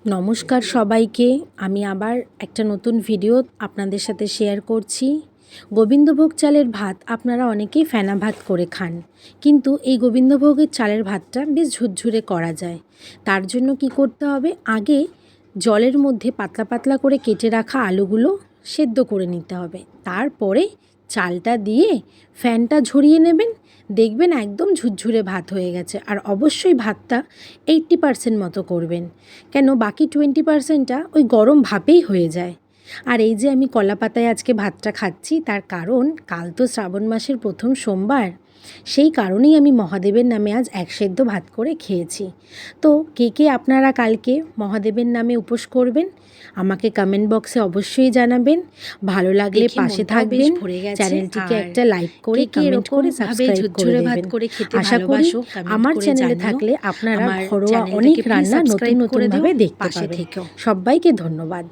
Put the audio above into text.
নমস্কার সবাইকে। আমি আবার একটা নতুন ভিডিও আপনাদের সাথে শেয়ার করছি। গোবিন্দভোগ চালের ভাত আপনারা অনেকেই ফেনা ভাত করে খান, কিন্তু এই গোবিন্দভোগের চালের ভাতটা বেশ ঝুরঝুরে করা যায়। তার জন্য কি করতে হবে, আগে জলের মধ্যে পাতলা পাতলা করে কেটে রাখা আলুগুলো সেদ্ধ করে নিতে হবে। তারপরে চালটা দিয়ে ফ্যানটা ঝরিয়ে নেবেন, দেখবেন একদম ঝুরঝুরে ভাত হয়ে গেছে। আর অবশ্যই ভাতটা 80% মতো করবেন, কেন বাকি 20%টা ওই গরম ভাপেই হয়ে যায়। আর এই যে আমি কলা পাতায় আজকে ভাতটা খাচ্ছি, তার কারণ কাল তো শ্রাবণ মাসের প্রথম সোমবার, সেই কারণেই আমি মহাদেবের নামে আজ এক সেদ্ধ ভাত করে খেয়েছি। তো কে কে আপনারা কালকে মহাদেবের নামে উপোস করবেন আমাকে কমেন্ট বক্সে অবশ্যই জানাবেন। ভালো লাগলে পাশে থাকবেন, চ্যানেলটিকে একটা লাইক করে কমেন্ট করে সাবস্ক্রাইব করে দেবেন। আশা করি আমার চ্যানেলে থাকলে আপনারা ঘরোয়া অনেক রান্না নতুন নতুনভাবে দেখতে পাবেন। সবাইকে ধন্যবাদ।